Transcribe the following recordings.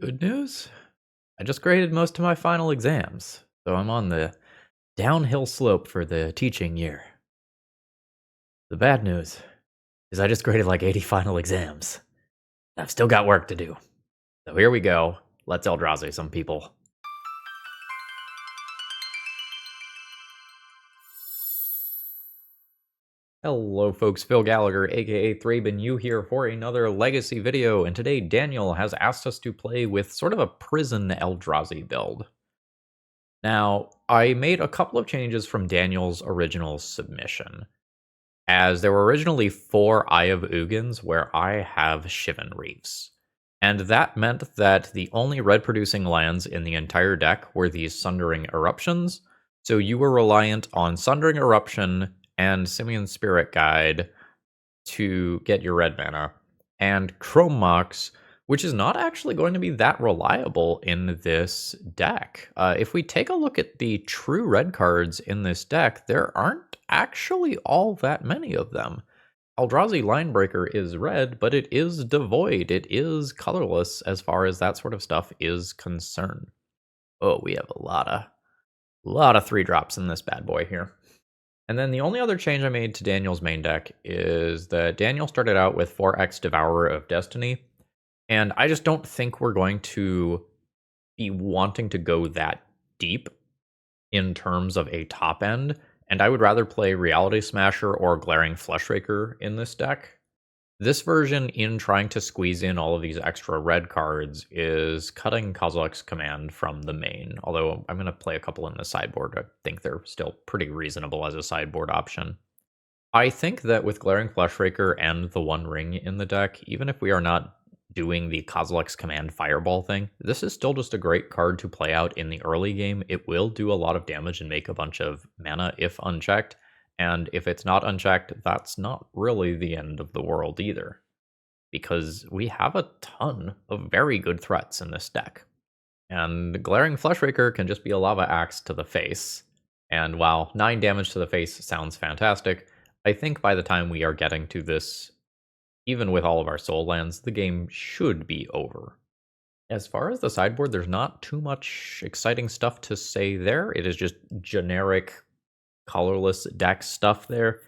Good news? I just graded most of my final exams, so I'm on the downhill slope for the teaching year. The bad news is I just graded like 80 final exams. I've still got work to do. So here we go. Let's Eldrazi some people. Hello folks, Phil Gallagher, aka ThrabenU here for another Legacy video, and today Daniel has asked us to play with sort of a prison Eldrazi build. Now, I made a couple of changes from Daniel's original submission, as there were originally 4 Eye of Ugins where I have Shivan Reefs. And that meant that the only red producing lands in the entire deck were these Sundering Eruptions, so you were reliant on Sundering Eruption and Simian Spirit Guide to get your red mana, and Chrome Mox, which is not actually going to be that reliable in this deck. If we take a look at the true red cards in this deck, there aren't actually all that many of them. Eldrazi Linebreaker is red, but it is devoid. It is colorless as far as that sort of stuff is concerned. Oh, we have a lot of 3-drops in this bad boy here. And then the only other change I made to Daniel's main deck is that Daniel started out with 4x Devourer of Destiny, and I just don't think we're going to be wanting to go that deep in terms of a top end, and I would rather play Reality Smasher or Glaring Fleshraker in this deck. This version, in trying to squeeze in all of these extra red cards, is cutting Kozilek's Command from the main, although I'm going to play a couple in the sideboard. I think they're still pretty reasonable as a sideboard option. I think that with Glaring Fleshraker and the One Ring in the deck, even if we are not doing the Kozilek's Command Fireball thing, this is still just a great card to play out in the early game. It will do a lot of damage and make a bunch of mana if unchecked. And if it's not unchecked, that's not really the end of the world either, because we have a ton of very good threats in this deck. And Glaring Fleshraker can just be a Lava Axe to the face. And while 9 damage to the face sounds fantastic, I think by the time we are getting to this, even with all of our soul lands, the game should be over. As far as the sideboard, there's not too much exciting stuff to say there. It is just generic colorless deck stuff there.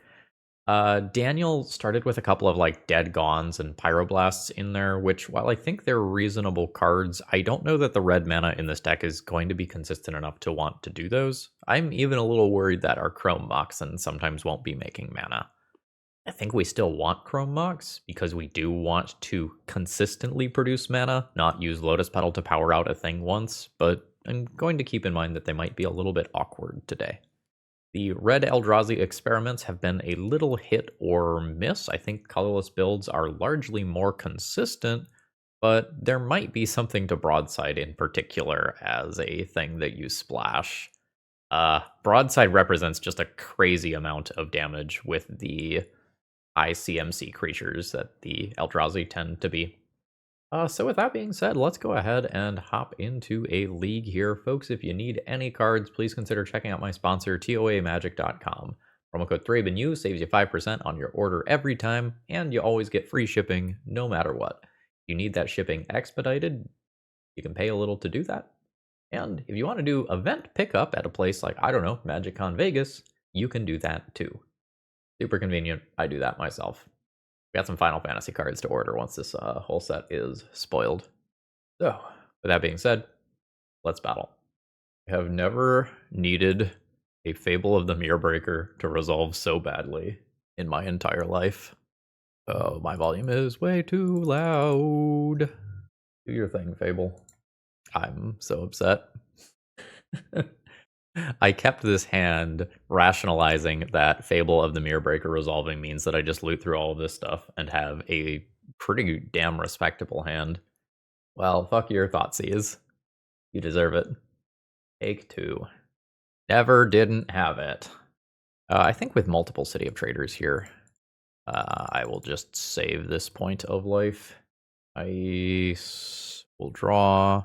Daniel started with a couple of like Dead Gons and Pyroblasts in there, which while I think they're reasonable cards, I don't know that the red mana in this deck is going to be consistent enough to want to do those. I'm even a little worried that our Chrome Moxen sometimes won't be making mana. I think we still want Chrome Mox because we do want to consistently produce mana, not use Lotus Petal to power out a thing once, but I'm going to keep in mind that they might be a little bit awkward today. The Red Eldrazi experiments have been a little hit or miss. I think colorless builds are largely more consistent, but there might be something to Broadside in particular as a thing that you splash. Broadside represents just a crazy amount of damage with the high CMC creatures that the Eldrazi tend to be. So with that being said, let's go ahead and hop into a league here. Folks, if you need any cards, please consider checking out my sponsor, TOAMagic.com. Promo code ThrabenU saves you 5% on your order every time, and you always get free shipping no matter what. If you need that shipping expedited, you can pay a little to do that. And if you want to do event pickup at a place like, I don't know, MagicCon Vegas, you can do that too. Super convenient. I do that myself. Got some Final Fantasy cards to order once this whole set is spoiled. So, with that being said, let's battle. I have never needed a Fable of the Mirrorbreaker to resolve so badly in my entire life. Oh, my volume is way too loud. Do your thing, Fable. I'm so upset. I kept this hand rationalizing that Fable of the Mirrorbreaker resolving means that I just loot through all of this stuff and have a pretty damn respectable hand. Well, fuck your Thoughtseize. You deserve it. Take 2. Never didn't have it. I think with multiple City of Traders here, I will just save this point of life. I will draw.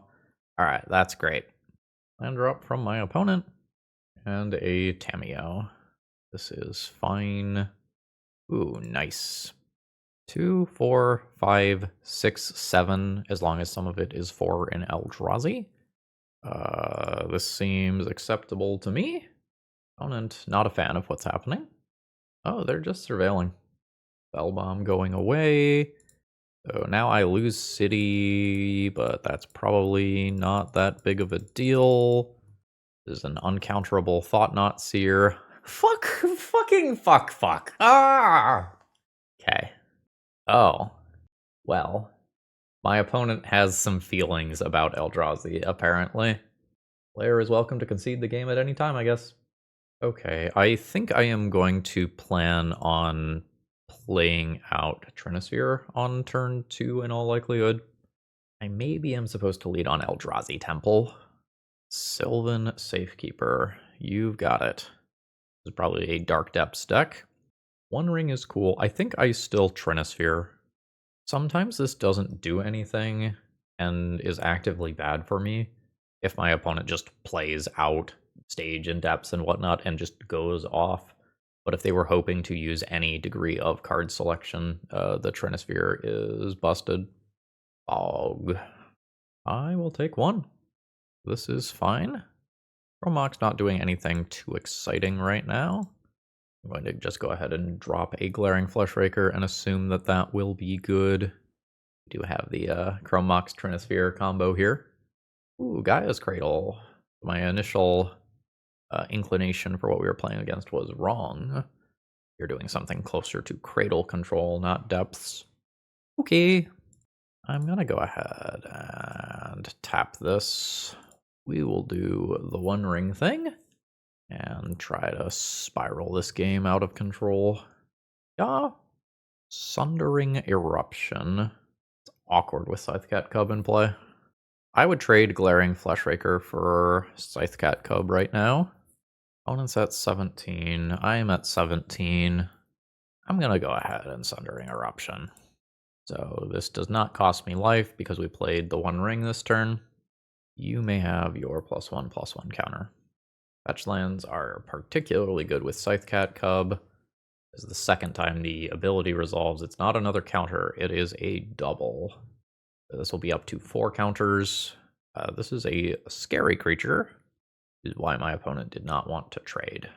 Alright, that's great. Land drop from my opponent. And a Tameo. This is fine. Ooh, nice. 2, 4, 5, 6, 7, as long as some of it is 4 in Eldrazi. This seems acceptable to me. Opponent, not a fan of what's happening. Oh, they're just surveilling. Spell bomb going away. So now I lose city, but that's probably not that big of a deal. There's an uncounterable Thought Knot Seer. Fuck, fucking fuck. Ah! Okay. Oh. Well. My opponent has some feelings about Eldrazi, apparently. Player is welcome to concede the game at any time, I guess. Okay, I think I am going to plan on playing out Trinisphere on turn 2 in all likelihood. I maybe am supposed to lead on Eldrazi Temple. Sylvan Safekeeper, you've got it. This is probably a Dark Depths deck. One Ring is cool. I think I still Trinisphere. Sometimes this doesn't do anything and is actively bad for me if my opponent just plays out stage and depths and whatnot and just goes off. But if they were hoping to use any degree of card selection, the Trinisphere is busted. Fog. I will take one. This is fine. Chromox not doing anything too exciting right now. I'm going to just go ahead and drop a Glaring Fleshraker and assume that that will be good. We do have the Chromox Trinisphere combo here. Ooh, Gaia's Cradle. My initial inclination for what we were playing against was wrong. You're doing something closer to Cradle control, not depths. Okay. I'm gonna go ahead and tap this. We will do the One Ring thing and try to spiral this game out of control. Yeah. Sundering Eruption. It's awkward with Scythecat Cub in play. I would trade Glaring Fleshraker for Scythecat Cub right now. Opponent's at 17. I am at 17. I'm going to go ahead and Sundering Eruption. So this does not cost me life because we played the One Ring this turn. You may have your +1/+1 counter. Fetch lands are particularly good with Scythecat Cub. This is the second time the ability resolves. It's not another counter, it is a double. This will be up to 4 counters. This is a scary creature, which is why my opponent did not want to trade.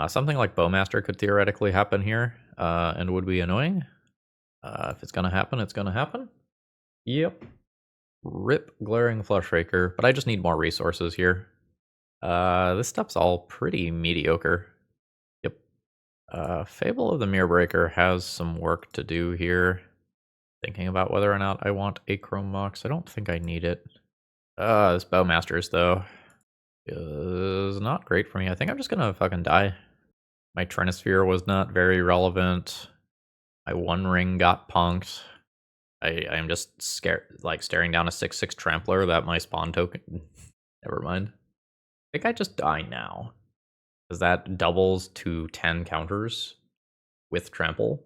Something like Bowmaster could theoretically happen here, and would be annoying. If it's going to happen, it's going to happen. Yep. Rip Glaring Fleshraker, but I just need more resources here. This stuff's all pretty mediocre. Yep. Fable of the Mirrorbreaker has some work to do here. Thinking about whether or not I want a Chrome Mox. I don't think I need it. This Bowmasters, though, is not great for me. I think I'm just gonna fucking die. My Trinisphere was not very relevant. My One Ring got punked. I am just scared, like staring down a 6/6 Trampler that my spawn token. Never mind. I think I just die now. Because that doubles to 10 counters with Trample.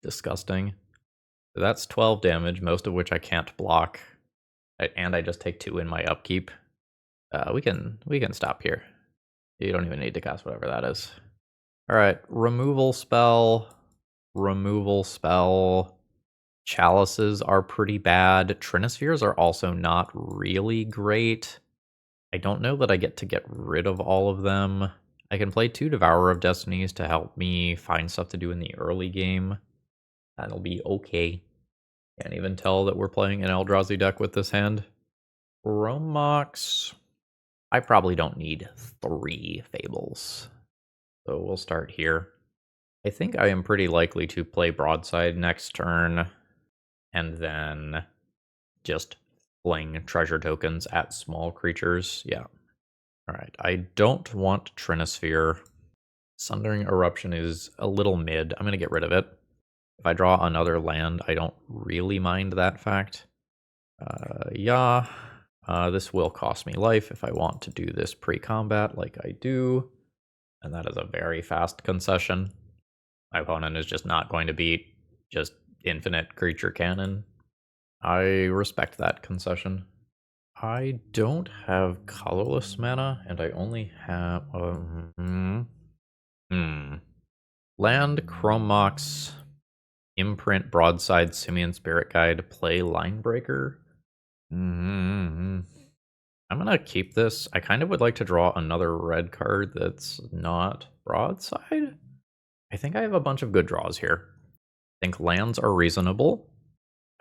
Disgusting. So that's 12 damage, most of which I can't block. And I just take 2 in my upkeep. We can stop here. You don't even need to cast whatever that is. Alright, removal spell. Removal spell. Chalices are pretty bad. Trinispheres are also not really great. I don't know that I get to get rid of all of them. I can play 2 Devourer of Destinies to help me find stuff to do in the early game. That'll be okay. Can't even tell that we're playing an Eldrazi deck with this hand. Chromox. I probably don't need 3 Fables. So we'll start here. I think I am pretty likely to play Broadside next turn. And then just fling treasure tokens at small creatures. Yeah. Alright, I don't want Trinisphere. Sundering Eruption is a little mid. I'm going to get rid of it. If I draw another land, I don't really mind that fact. Yeah. This will cost me life if I want to do this pre-combat like I do. And that is a very fast concession. My opponent is just not going to beat just infinite creature cannon. I respect that concession. I don't have colorless mana, and I only have... Land Chromox Imprint, Broadside, Simian Spirit Guide, play Linebreaker. I'm gonna keep this. I kind of would like to draw another red card that's not Broadside. I think I have a bunch of good draws here. I think lands are reasonable.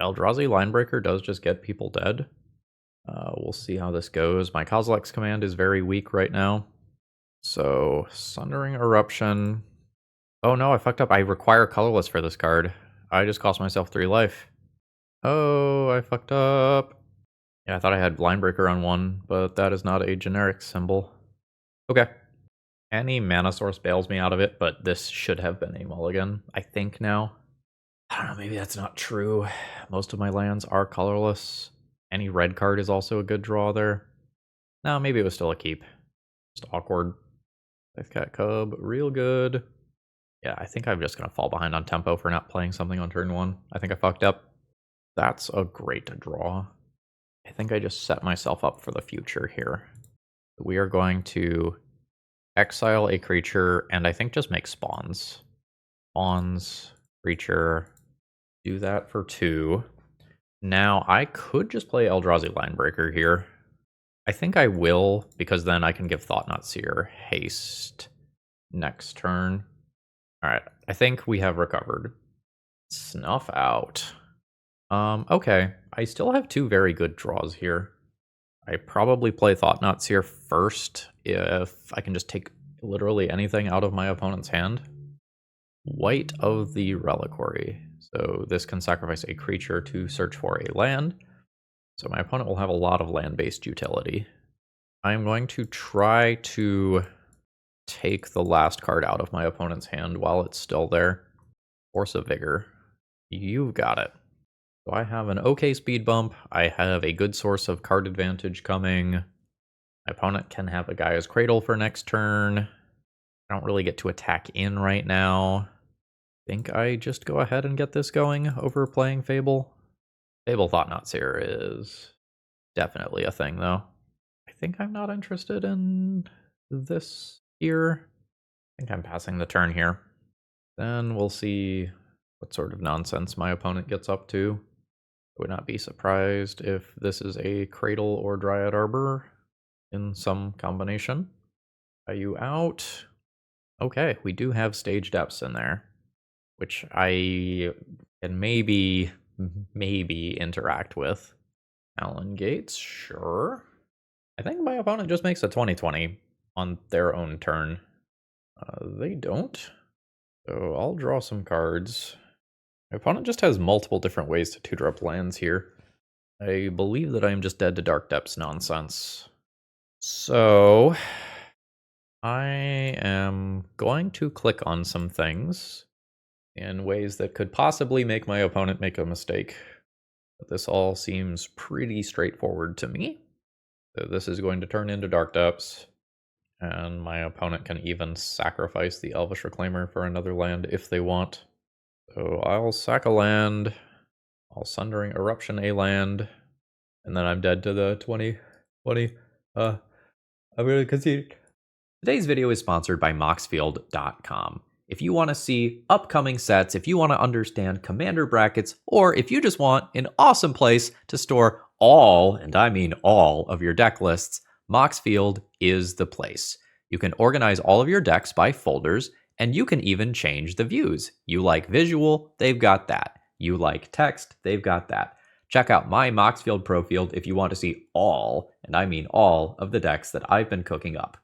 Eldrazi Linebreaker does just get people dead. We'll see how this goes. My Kozilek's command is very weak right now. So, Sundering Eruption. Oh no, I fucked up. I require colorless for this card. I just cost myself 3 life. Oh, I fucked up. Yeah, I thought I had Linebreaker on one, but that is not a generic symbol. Okay. Any mana source bails me out of it, but this should have been a mulligan, I think now. I don't know, maybe that's not true. Most of my lands are colorless. Any red card is also a good draw there. No, maybe it was still a keep. Just awkward. Death Cat Cub, real good. Yeah, I think I'm just going to fall behind on tempo for not playing something on turn 1. I think I fucked up. That's a great draw. I think I just set myself up for the future here. We are going to exile a creature and I think just make spawns. Spawns, creature, do that for 2. Now, I could just play Eldrazi Linebreaker here. I think I will, because then I can give Thought-Knot Seer haste next turn. Alright, I think we have recovered. Snuff out. Okay. I still have 2 very good draws here. I probably play Thought-Knot Seer first if I can just take literally anything out of my opponent's hand. White of the Reliquary. So this can sacrifice a creature to search for a land. So my opponent will have a lot of land-based utility. I'm going to try to take the last card out of my opponent's hand while it's still there. Force of Vigor. You've got it. So I have an okay speed bump. I have a good source of card advantage coming. My opponent can have a Gaia's Cradle for next turn. I don't really get to attack in right now. I think I just go ahead and get this going over playing Fable. Fable Thought-Knot Seer is definitely a thing, though. I think I'm not interested in this here. I think I'm passing the turn here. Then we'll see what sort of nonsense my opponent gets up to. I would not be surprised if this is a Cradle or Dryad Arbor in some combination. Are you out? Okay, we do have Stage Depths in there, which I can maybe interact with. Allen Gates, sure. I think my opponent just makes a 20/20 on their own turn. They don't. So I'll draw some cards. My opponent just has multiple different ways to tutor up lands here. I believe that I am just dead to Dark Depths nonsense. So I am going to click on some things in ways that could possibly make my opponent make a mistake. But this all seems pretty straightforward to me. So this is going to turn into Dark Depths. And my opponent can even sacrifice the Elvish Reclaimer for another land if they want. So I'll sack a land. I'll Sundering Eruption a land. And then I'm dead to the 20. I'm going to concede. Today's video is sponsored by Moxfield.com. If you want to see upcoming sets, if you want to understand commander brackets, or if you just want an awesome place to store all, and I mean all, of your deck lists, Moxfield is the place. You can organize all of your decks by folders, and you can even change the views. You like visual, they've got that. You like text, they've got that. Check out my Moxfield Pro Field if you want to see all, and I mean all, of the decks that I've been cooking up.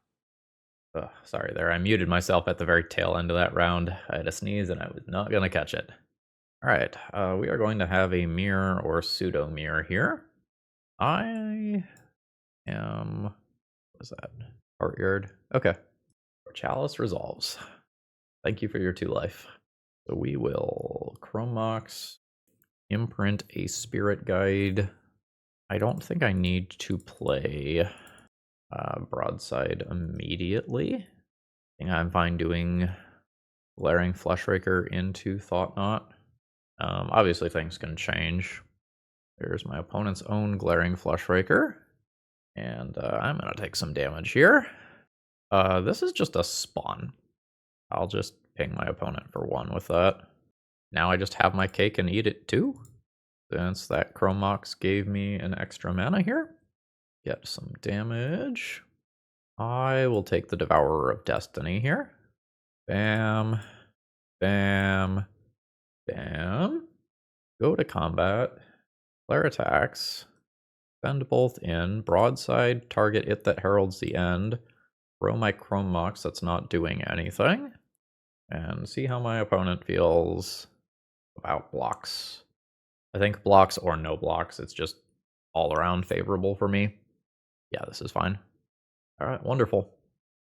Oh, sorry there, I muted myself at the very tail end of that round. I had a sneeze and I was not going to catch it. Alright, we are going to have a mirror or pseudo-mirror here. I am... what is that? Courtyard. Okay. Chalice resolves. Thank you for your 2 life. So we will Chrome Mox, imprint a Spirit Guide. I don't think I need to play Broadside immediately. I think I'm fine doing Glaring Fleshraker into Thought-Knot. Obviously things can change. There's my opponent's own Glaring Fleshraker. And I'm going to take some damage here. This is just a spawn. I'll just ping my opponent for 1 with that. Now I just have my cake and eat it too. Since that Chrome Mox gave me an extra mana here. Get some damage. I will take the Devourer of Destiny here. Bam. Bam. Bam. Go to combat. Flare attacks. Send both in. Broadside, target it that heralds the end. Throw my Chrome Mox that's not doing anything. And see how my opponent feels about blocks. I think blocks or no blocks, it's just all around favorable for me. Yeah, this is fine. Alright, wonderful.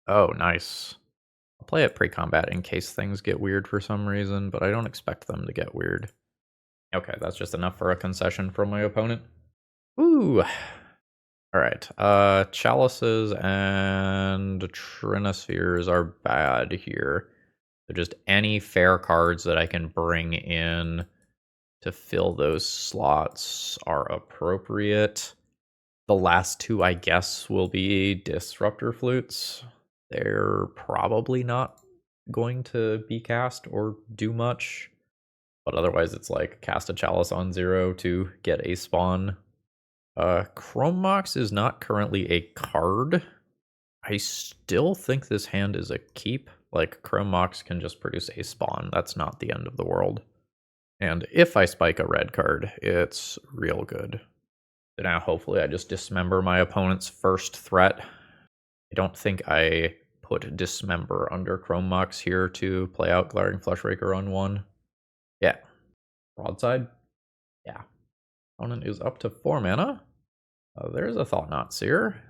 Oh, nice. I'll play it pre-combat in case things get weird for some reason, but I don't expect them to get weird. Okay, that's just enough for a concession from my opponent. Ooh. Alright, Chalices and Trinospheres are bad here. So just any fair cards that I can bring in to fill those slots are appropriate. The last two, I guess, will be Disruptor Flutes. They're probably not going to be cast or do much. But otherwise, it's like cast a Chalice on 0 to get a spawn. Chrome Mox is not currently a card. I still think this hand is a keep. Like, Chrome Mox can just produce a spawn. That's not the end of the world. And if I spike a red card, it's real good. So now, hopefully, I just dismember my opponent's first threat. I don't think I put Dismember under Chrome Mox here to play out Glaring Fleshraker on 1. Yeah. Broadside? Yeah. Opponent is up to 4 mana. There's a Thought-Knot Seer,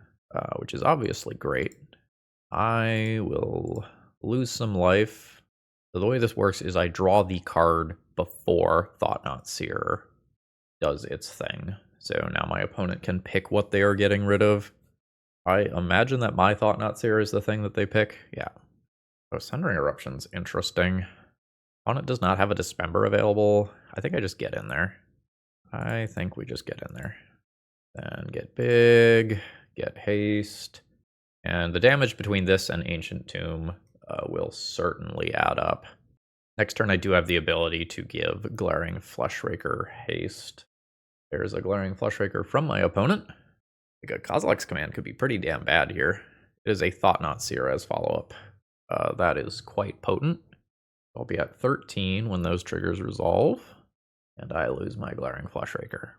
which is obviously great. I will lose some life. So the way this works is I draw the card before Thought-Knot Seer does its thing. So now my opponent can pick what they are getting rid of. I imagine that my Thought-Knot Seer is the thing that they pick. Yeah. Oh, Sundering Eruption's interesting. Opponent does not have a Dismember available. I think I just get in there. I think we just get in there. Then get big, get haste. And the damage between this and Ancient Tomb will certainly add up. Next turn, I do have the ability to give Glaring Fleshraker haste. There's a Glaring Fleshraker from my opponent. Like a Kozilek's Command could be pretty damn bad here. It is a Thought-Knot Seer as follow-up. That is quite potent. I'll be at 13 when those triggers resolve. And I lose my Glaring Fleshraker.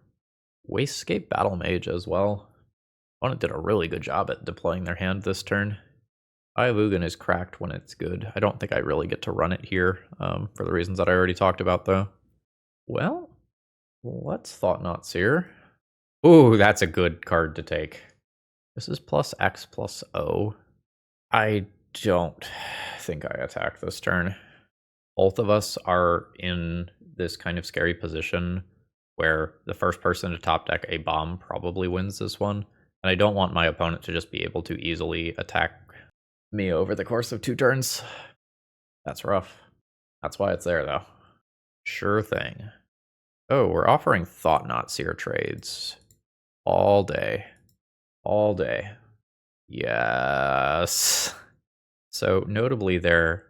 Wastegate Battle Mage as well. Opponent did a really good job at deploying their hand this turn. Iovugan is cracked when it's good. I don't think I really get to run it here, for the reasons that I already talked about, though. Well, let's Thought-Knot Seer. Ooh, that's a good card to take. This is plus X plus O. I don't think I attack this turn. Both of us are in this kind of scary position where the first person to top deck a bomb probably wins this one. And I don't want my opponent to just be able to easily attack me over the course of 2 turns. That's rough. That's why it's there, though. Sure thing. Oh, we're offering Thought-Knot Seer trades. All day. All day. Yes. So, notably there,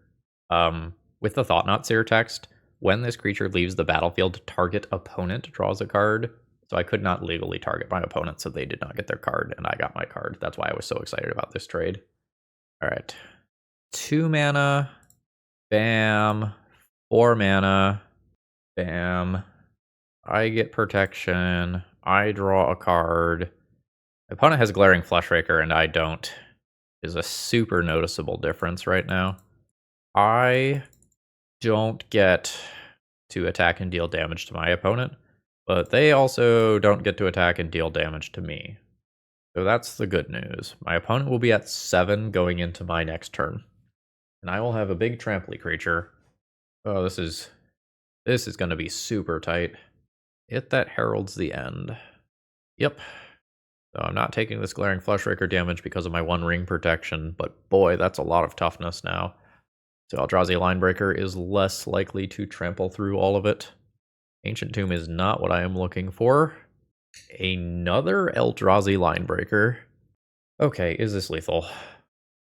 with the Thought-Knot Seer text, when this creature leaves the battlefield, target opponent draws a card. So I could not legally target my opponent, so they did not get their card, and I got my card. That's why I was so excited about this trade. All right. 2 mana. Bam. 4 mana. Bam. I get protection. I draw a card. My opponent has Glaring Fleshraker, and I don't. Is a super noticeable difference right now. I don't get to attack and deal damage to my opponent, but they also don't get to attack and deal damage to me. So that's the good news. My opponent will be at 7 going into my next turn, and I will have a big trampley creature. Oh, this is going to be super tight. It that heralds the end. Yep. So I'm not taking this Glaring Fleshraker damage because of my 1 ring protection, but boy, that's a lot of toughness now. So Eldrazi Linebreaker is less likely to trample through all of it. Ancient Tomb is not what I am looking for. Another Eldrazi Linebreaker. Okay, is this lethal?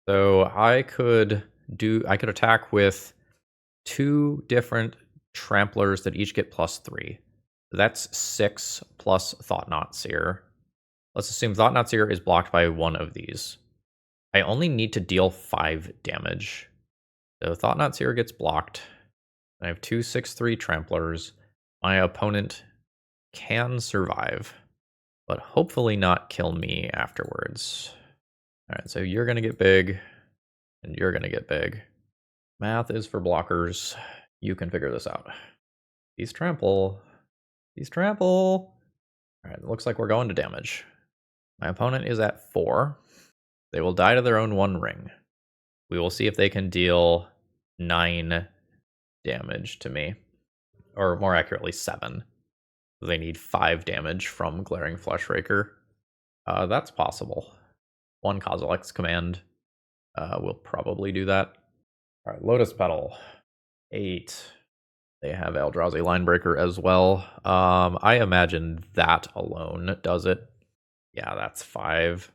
So I could attack with 2 different Tramplers that each get +3. That's 6 plus Thought-Knot Seer. Let's assume Thought-Knot Seer is blocked by one of these. I only need to deal 5 damage. So Thought-Knot Seer gets blocked. I have 2 6/3 Tramplers. My opponent can survive, but hopefully not kill me afterwards. Alright, so you're going to get big, and you're going to get big. Math is for blockers. You can figure this out. These trample. These trample. Alright, it looks like we're going to damage. My opponent is at 4. They will die to their own 1 ring. We will see if they can deal 9 damage to me. Or more accurately, 7. They need 5 damage from Glaring Fleshraker. That's possible. 1 Kozilek's command will probably do that. Alright, Lotus Petal. 8. They have Eldrazi Linebreaker as well. I imagine that alone does it. Yeah, that's 5.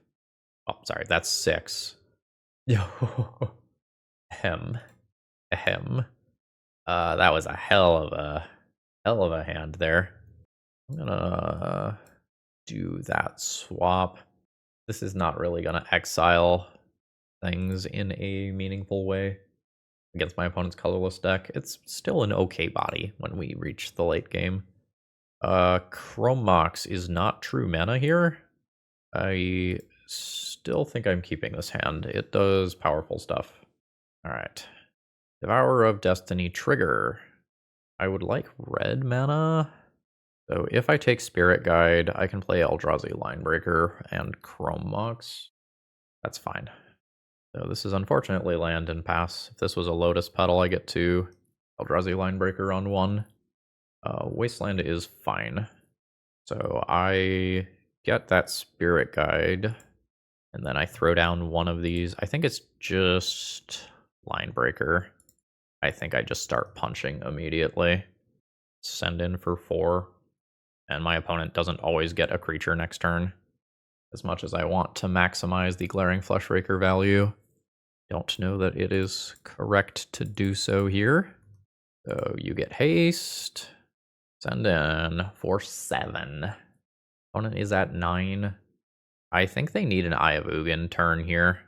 Oh, sorry, that's 6. Ahem. Ahem. That was a hell of a hand there. I'm gonna do that swap. This is not really gonna exile things in a meaningful way against my opponent's colorless deck. It's still an okay body when we reach the late game. Chrome Mox is not true mana here. I still think I'm keeping this hand. It does powerful stuff. Alright. Devourer of Destiny trigger. I would like red mana. So if I take Spirit Guide, I can play Eldrazi Linebreaker and Chrome Mox. That's fine. So this is unfortunately land and pass. If this was a Lotus Petal, I get 2. Eldrazi Linebreaker on 1. Wasteland is fine. So I get that Spirit Guide, and then I throw down one of these. I think it's just Linebreaker. I think I just start punching immediately. Send in for 4. And my opponent doesn't always get a creature next turn. As much as I want to maximize the Glaring Fleshraker value, don't know that it is correct to do so here. So you get haste. Send in for 7. Opponent is at 9. I think they need an Eye of Ugin turn here.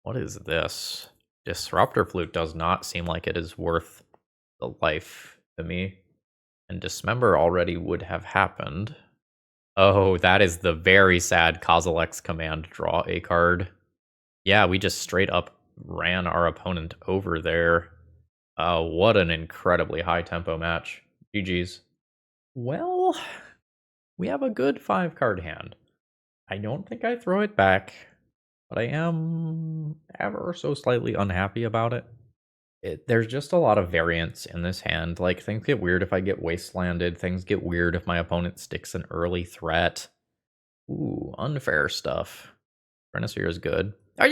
What is this? Disruptor Flute does not seem like it is worth the life to me. And Dismember already would have happened. Oh, that is the very sad Kozilek's command, draw a card. Yeah, we just straight up ran our opponent over there. What an incredibly high tempo match. GG's. Well, we have a good 5-card hand. I don't think I throw it back, but I am ever so slightly unhappy about it. There's just a lot of variance in this hand. Like, things get weird if I get wastelanded. Things get weird if my opponent sticks an early threat. Ooh, unfair stuff. Renaissance is good. Oh,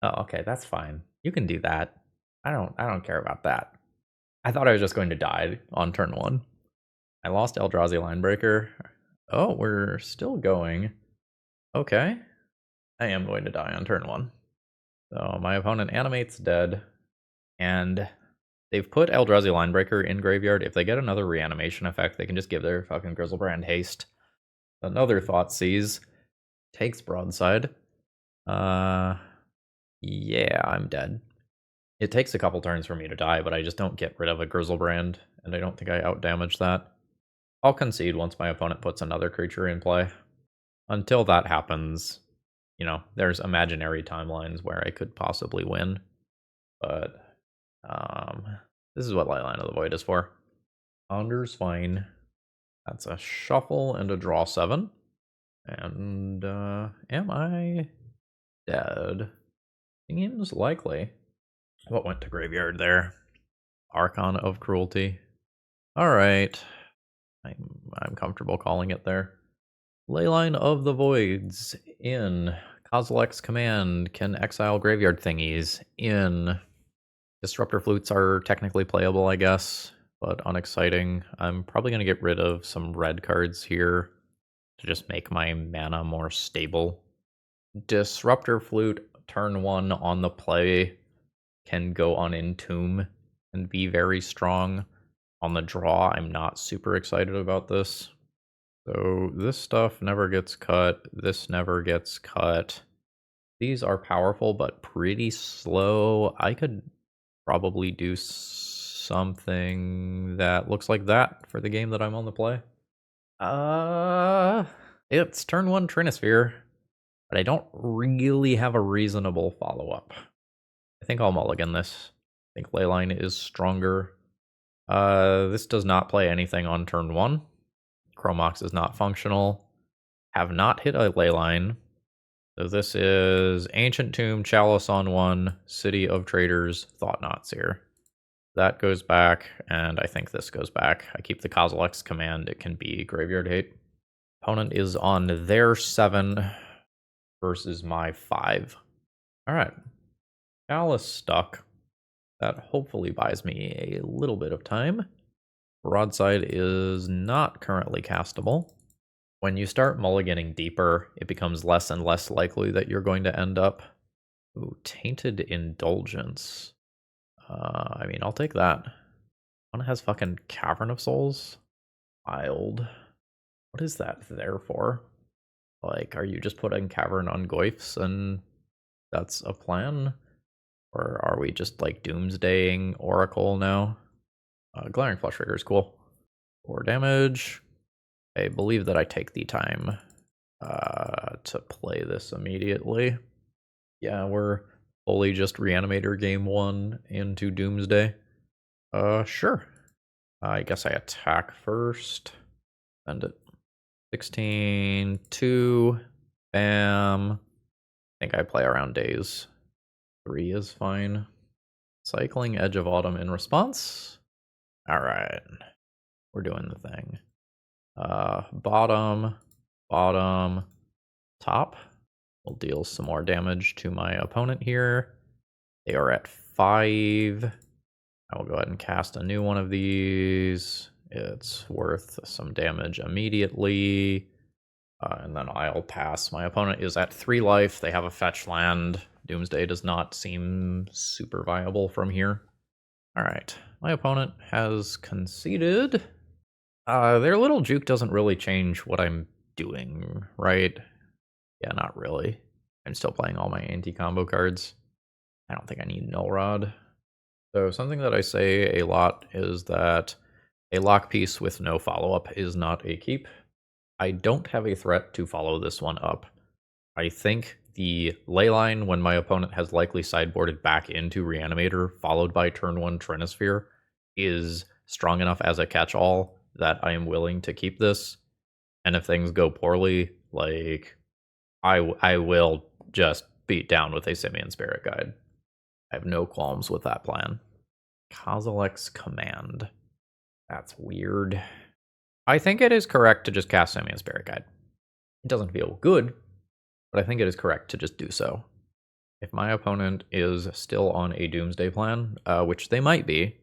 okay, that's fine. You can do that. I don't care about that. I thought I was just going to die on turn 1. I lost Eldrazi Linebreaker. Oh, we're still going. Okay. I am going to die on turn 1. So my opponent animates dead, and they've put Eldrazi Linebreaker in graveyard. If they get another reanimation effect, they can just give their fucking Grizzlebrand haste. Another Thoughtseize. Takes Broadside. Yeah, I'm dead. It takes a couple turns for me to die, but I just don't get rid of a Grizzlebrand, and I don't think I outdamage that. I'll concede once my opponent puts another creature in play. Until that happens, you know, there's imaginary timelines where I could possibly win. But this is what Lightline of the Void is for. Ponder's fine. That's a shuffle and a draw 7. And am I dead? Seems likely. What went to graveyard there? Archon of Cruelty. Alright. I'm comfortable calling it there. Leyline of the Voids in. Kozilek's command can exile graveyard thingies in. Disruptor Flutes are technically playable, I guess, but unexciting. I'm probably going to get rid of some red cards here to just make my mana more stable. Disruptor Flute, turn 1 on the play, can go on Entomb and be very strong. On the draw, I'm not super excited about this. So this stuff never gets cut. This never gets cut. These are powerful, but pretty slow. I could probably do something that looks like that for the game that I'm on the play. It's turn 1 Trinisphere, but I don't really have a reasonable follow-up. I think I'll mulligan this. I think Leyline is stronger. This does not play anything on turn 1. Chromox is not functional. Have not hit a Leyline. So this is Ancient Tomb, Chalice on 1, City of Traders, Thought-Knot Seer. That goes back, and I think this goes back. I keep the Kozilek's command. It can be Graveyard Hate. Opponent is on their 7 versus my 5. All right. Chalice stuck. That hopefully buys me a little bit of time. Broadside is not currently castable. When you start mulliganing deeper, it becomes less and less likely that you're going to end up. Ooh, Tainted Indulgence. I mean, I'll take that. One has fucking Cavern of Souls. Wild. What is that there for? Like, are you just putting Cavern on Goyfs and that's a plan? Or are we just like doomsdaying Oracle now? Glaring Flush Rigger is cool. 4 damage. I believe that I take the time to play this immediately. Yeah, we're fully just Reanimator game 1 into Doomsday. Sure. I guess I attack first. Send it. 16, 2, bam. I think I play around days. 3 is fine. Cycling Edge of Autumn in response. Alright. We're doing the thing. Bottom, top. We'll deal some more damage to my opponent here. They are at 5. I will go ahead and cast a new one of these. It's worth some damage immediately. And then I'll pass. My opponent is at 3 life. They have a fetch land. Doomsday does not seem super viable from here. Alright. My opponent has conceded. Their little juke doesn't really change what I'm doing, right? Yeah, not really. I'm still playing all my anti-combo cards. I don't think I need Null Rod. So something that I say a lot is that a lock piece with no follow-up is not a keep. I don't have a threat to follow this one up. I think the Leyline, when my opponent has likely sideboarded back into Reanimator, followed by turn 1 Trinisphere, is strong enough as a catch-all that I am willing to keep this. And if things go poorly, like, I will just beat down with a Simian Spirit Guide. I have no qualms with that plan. Kozilek's Command. That's weird. I think it is correct to just cast Simian Spirit Guide. It doesn't feel good, but I think it is correct to just do so. If my opponent is still on a Doomsday plan, which they might be,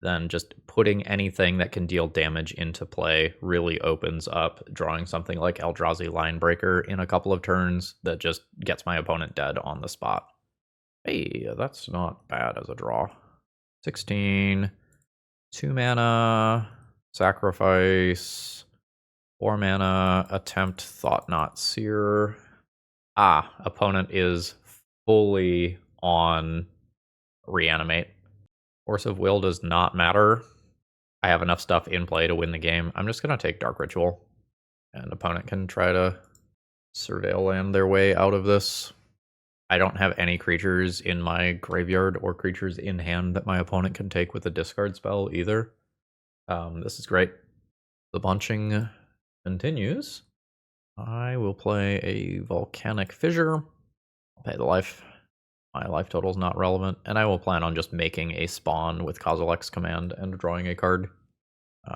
then just putting anything that can deal damage into play really opens up drawing something like Eldrazi Linebreaker in a couple of turns that just gets my opponent dead on the spot. Hey, that's not bad as a draw. 16, 2 mana, sacrifice, 4 mana, attempt Thought-Knot Seer. Opponent is fully on Reanimate. Force of Will does not matter. I have enough stuff in play to win the game. I'm just going to take Dark Ritual. And opponent can try to Surveil Land their way out of this. I don't have any creatures in my graveyard or creatures in hand that my opponent can take with a discard spell either. This is great. The bunching continues. I will play a Volcanic Fissure. I'll pay the life. My life total is not relevant, and I will plan on just making a spawn with Kozilek's Command and drawing a card.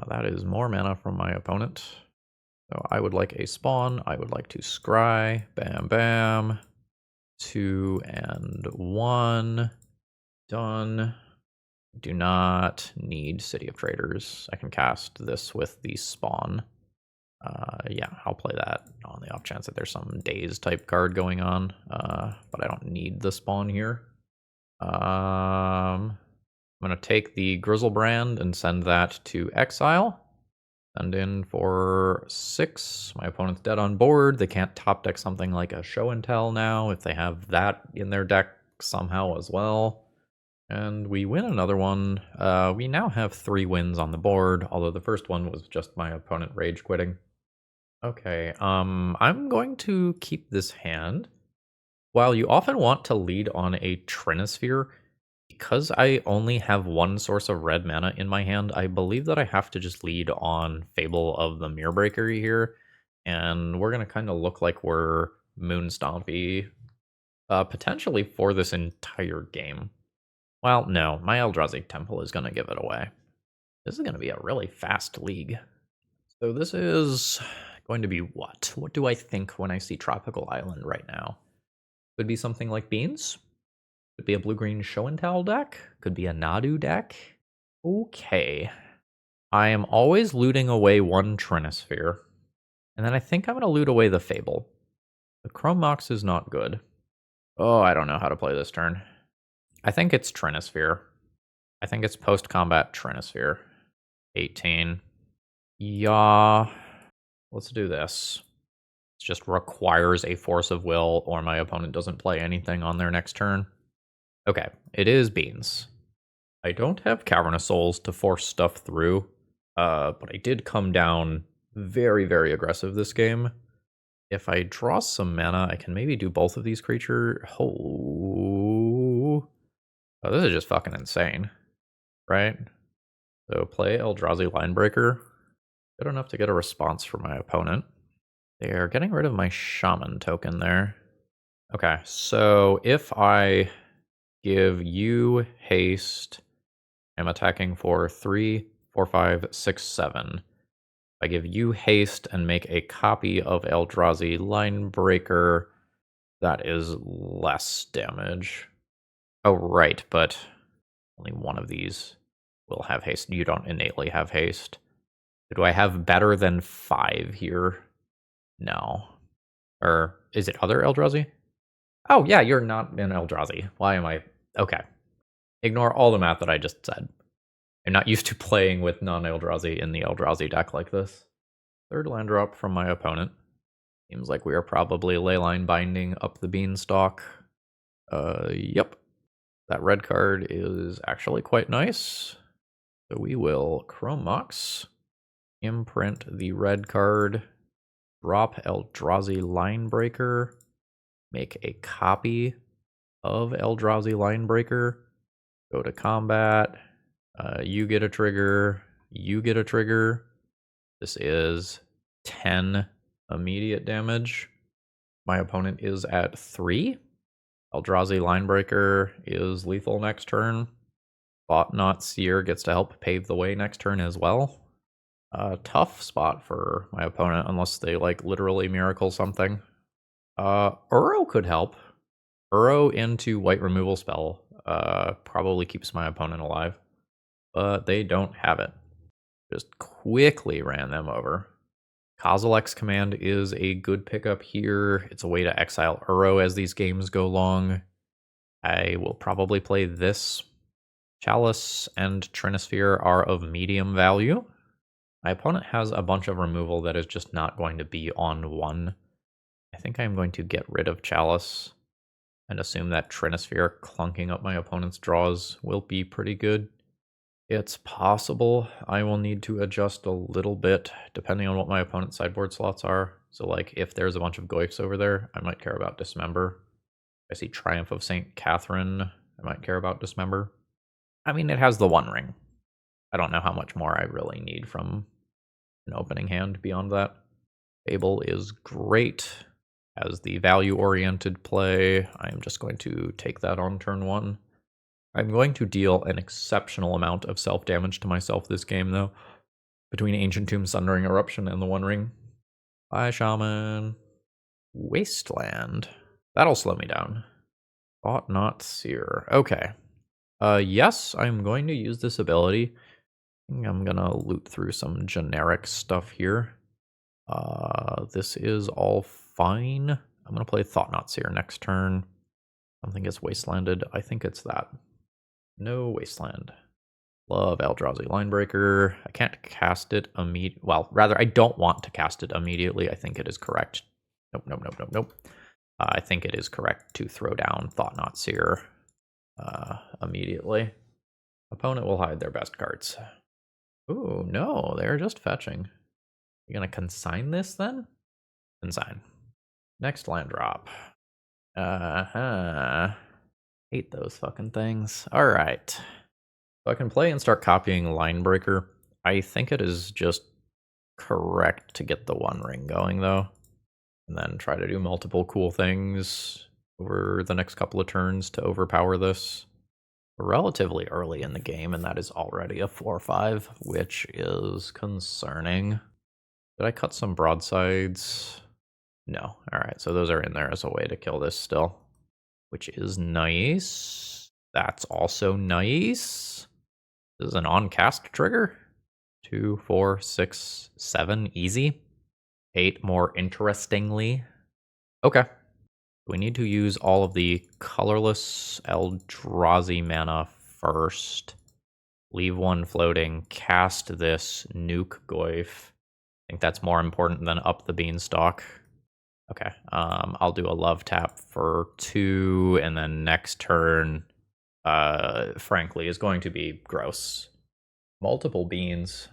That is more mana from my opponent. So I would like a spawn. I would like to scry. Bam, bam. 2 and 1. Done. Do not need City of Traders. I can cast this with the spawn. Yeah, I'll play that on the off chance that there's some Daze type card going on, but I don't need the spawn here. I'm going to take the Grizzlebrand and send that to exile. Send in for 6. My opponent's dead on board. They can't top deck something like a Show and Tell now if they have that in their deck somehow as well. And we win another one. We now have 3 wins on the board, although the first one was just my opponent rage quitting. Okay, I'm going to keep this hand. While you often want to lead on a Trinisphere, because I only have one source of red mana in my hand, I believe that I have to just lead on Fable of the Mirrorbreaker here, and we're going to kind of look like we're Moonstompy, potentially for this entire game. Well, no, my Eldrazi Temple is going to give it away. This is going to be a really fast league. So this is going to be what? What do I think when I see Tropical Island right now? Could be something like Beans. Could be a blue-green Show and Tell deck. Could be a Nadu deck. Okay. I am always looting away one Trinisphere. And then I think I'm going to loot away the Fable. The Chrome Mox is not good. Oh, I don't know how to play this turn. I think it's Trinisphere. I think it's post-combat Trinisphere. 18. Yeah. Let's do this. It just requires a Force of Will, or my opponent doesn't play anything on their next turn. Okay, it is Beans. I don't have Cavernous Souls to force stuff through, but I did come down very, very aggressive this game. If I draw some mana, I can maybe do both of these creatures. Oh, this is just fucking insane, right? So play Eldrazi Linebreaker. Good enough to get a response from my opponent. They are getting rid of my Shaman token there. Okay, so if I give you haste, I'm attacking for 3, 4, 5, 6, 7. I give you haste and make a copy of Eldrazi Linebreaker, that is less damage. Oh, right, but only one of these will have haste. You don't innately have haste. Do I have better than 5 here? No. Or is it other Eldrazi? Oh, yeah, you're not an Eldrazi. Why am I... Okay. Ignore all the math that I just said. I'm not used to playing with non-Eldrazi in the Eldrazi deck like this. Third land drop from my opponent. Seems like we are probably Leyline binding up the beanstalk. Yep. That red card is actually quite nice. So we will Chrome Mox, imprint the red card, drop Eldrazi Linebreaker, make a copy of Eldrazi Linebreaker, go to combat, you get a trigger, you get a trigger. This is 10 immediate damage. My opponent is at 3. Eldrazi Linebreaker is lethal next turn. Thought-Knot Seer gets to help pave the way next turn as well. Tough spot for my opponent unless they like literally miracle something. Uro could help. Uro into white removal spell probably keeps my opponent alive. But they don't have it. Just quickly ran them over. Kozilek's command is a good pickup here. It's a way to exile Uro as these games go long. I will probably play this. Chalice and Trinisphere are of medium value. My opponent has a bunch of removal that is just not going to be on 1. I think I'm going to get rid of Chalice and assume that Trinisphere clunking up my opponent's draws will be pretty good. It's possible I will need to adjust a little bit depending on what my opponent's sideboard slots are. So like if there's a bunch of Goyfs over there, I might care about Dismember. If I see Triumph of St. Catherine, I might care about Dismember. I mean, it has the One Ring. I don't know how much more I really need from an opening hand beyond that. Fable is great as the value-oriented play. I am just going to take that on turn 1. I'm going to deal an exceptional amount of self-damage to myself this game, though, between Ancient Tomb, Sundering Eruption, and the One Ring. Bye, Shaman. Wasteland. That'll slow me down. Thought-Knot Seer. Okay. Yes, I'm going to use this ability. I'm gonna loot through some generic stuff here. This is all fine. I'm gonna play Thought-Knot Seer next turn. Something gets wastelanded. I think it's that. No wasteland. Love Eldrazi Linebreaker. I can't cast it immediately. Well, rather, I don't want to cast it immediately. I think it is correct. Nope. I think it is correct to throw down Thought-Knot Seer immediately. Opponent will hide their best cards. Ooh, no, they're just fetching. You gonna consign this then? Consign. Next land drop. Hate those fucking things. Alright. So I can play and start copying Linebreaker. I think it is just correct to get the One Ring going, though. And then try to do multiple cool things over the next couple of turns to overpower this. Relatively early in the game, and that is already a 4-5, which is concerning. Did I cut some broadsides? No. Alright, so those are in there as a way to kill this still, which is nice. That's also nice. This is an on-cast trigger. 2, 4, 6, 7, easy. 8 more interestingly. Okay. We need to use all of the colorless Eldrazi mana first. Leave one floating, cast this, nuke Goyf. I think that's more important than up the beanstalk. Okay, I'll do a love tap for 2, and then next turn, frankly, is going to be gross. Multiple beans.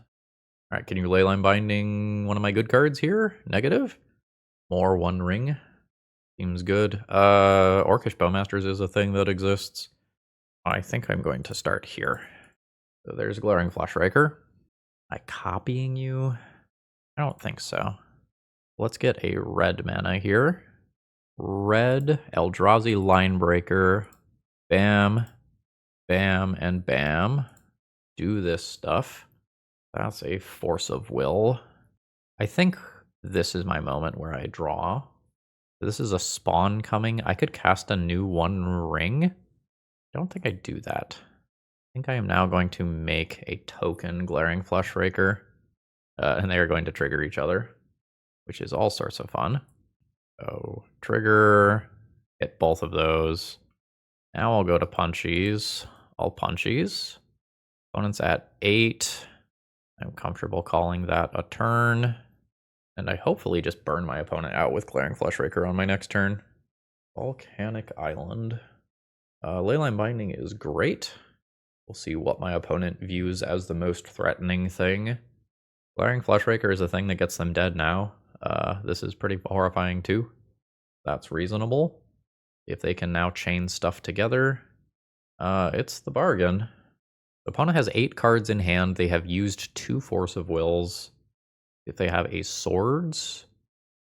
All right, can you Leyline Binding one of my good cards here? Negative? More One Ring. Seems good. Orcish Bowmasters is a thing that exists. I think I'm going to start here. So there's Glaring Fleshraker. Am I copying you? I don't think so. Let's get a red mana here. Red Eldrazi Linebreaker. Bam, bam, and bam. Do this stuff. That's a Force of Will. I think this is my moment where I draw. This is a spawn coming. I could cast a new One Ring. I don't think I do that. I think I am now going to make a token Glaring Fleshraker. And they are going to trigger each other, which is all sorts of fun. So trigger, hit both of those. Now I'll go to punchies. All punchies. Opponent's at 8. I'm comfortable calling that a turn. And I hopefully just burn my opponent out with Glaring Fleshraker on my next turn. Volcanic Island. Leyline Binding is great. We'll see what my opponent views as the most threatening thing. Glaring Fleshraker is a thing that gets them dead now. This is pretty horrifying too. That's reasonable. If they can now chain stuff together, it's the bargain. The opponent has 8 cards in hand. They have used 2 Force of Wills. If they have a Swords,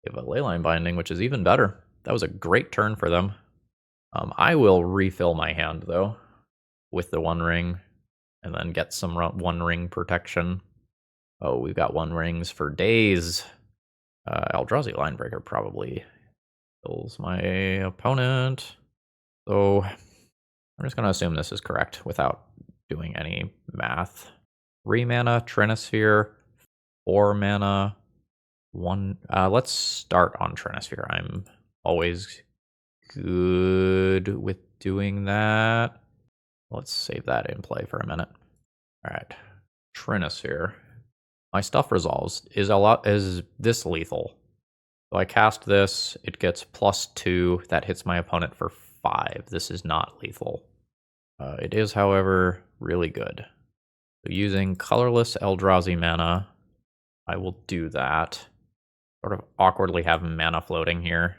they have a Leyline Binding, which is even better. That was a great turn for them. I will refill my hand, though, with the One Ring, and then get some One Ring protection. Oh, we've got One Rings for days. Eldrazi Linebreaker probably kills my opponent. So I'm just going to assume this is correct without doing any math. 3 mana, Trinisphere, 4 mana, 1. Let's start on Trinisphere. I'm always good with doing that. Let's save that in play for a minute. All right, Trinisphere. My stuff resolves. Is this lethal? So I cast this, it gets +2. That hits my opponent for 5. This is not lethal. It is, however, really good. So using colorless Eldrazi mana, I will do that. Sort of awkwardly have mana floating here.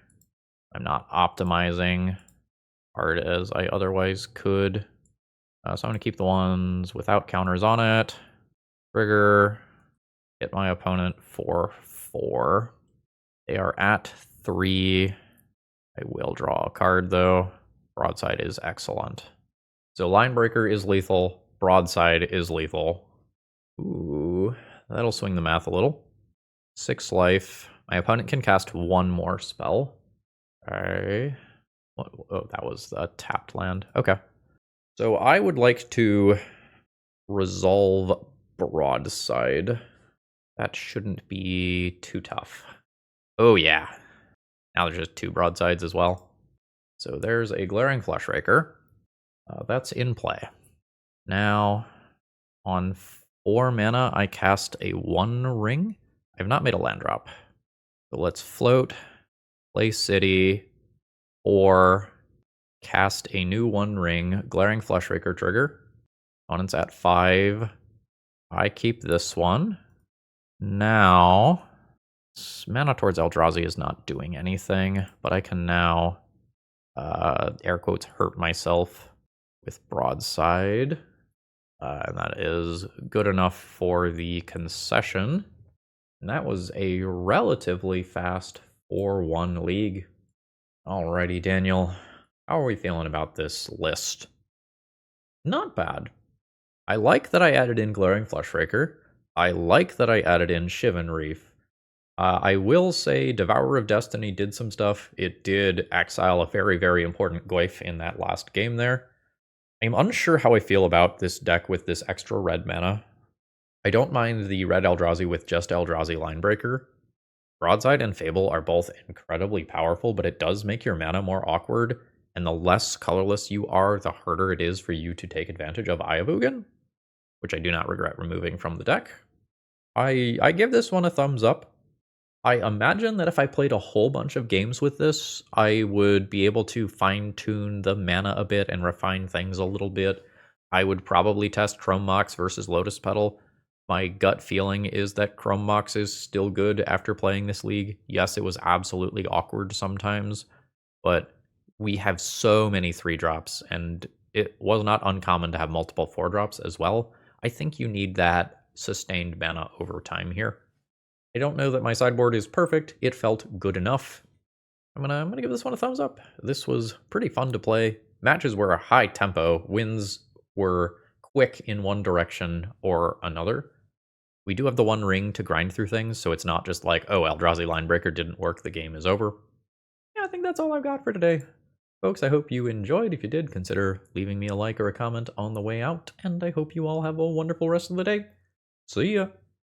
I'm not optimizing hard as I otherwise could. So I'm going to keep the ones without counters on it. Trigger. Hit my opponent for 4. They are at 3. I will draw a card, though. Broadside is excellent. So Linebreaker is lethal. Broadside is lethal. Ooh, that'll swing the math a little. 6 life. My opponent can cast 1 more spell. Okay. Oh, that was a tapped land. Okay. So I would like to resolve Broadside. That shouldn't be too tough. Oh, yeah. Now there's just 2 broadsides as well. So there's a Glaring Fleshraker. That's in play. Now, on 4 mana, I cast a 1 ring. I've not made a land drop. So let's float, play city, or cast a new 1 ring, Glaring Fleshraker trigger. Opponent's at 5. I keep this one. Now, mana towards Eldrazi is not doing anything, but I can now, air quotes, hurt myself with Broadside. And that is good enough for the concession. And that was a relatively fast 4-1 league. Alrighty, Daniel. How are we feeling about this list? Not bad. I like that I added in Glaring Fleshraker. I like that I added in Shivan Reef. I will say Devourer of Destiny did some stuff. It did exile a very, very important Goyf in that last game there. I'm unsure how I feel about this deck with this extra red mana. I don't mind the Red Eldrazi with just Eldrazi Linebreaker. Broadside and Fable are both incredibly powerful, but it does make your mana more awkward, and the less colorless you are, the harder it is for you to take advantage of Ayavugan, which I do not regret removing from the deck. I give this one a thumbs up. I imagine that if I played a whole bunch of games with this, I would be able to fine-tune the mana a bit and refine things a little bit. I would probably test Chrome Mox versus Lotus Petal. My gut feeling is that Chrome Mox is still good after playing this league. Yes, it was absolutely awkward sometimes, but we have so many 3-drops, and it was not uncommon to have multiple 4-drops as well. I think you need that sustained mana over time here. I don't know that my sideboard is perfect. It felt good enough. I'm gonna give this one a thumbs up. This was pretty fun to play. Matches were a high tempo. Wins were quick in one direction or another. We do have the 1 ring to grind through things, so it's not just like, oh, Eldrazi Linebreaker didn't work, the game is over. Yeah, I think that's all I've got for today. Folks, I hope you enjoyed. If you did, consider leaving me a like or a comment on the way out, and I hope you all have a wonderful rest of the day. See ya!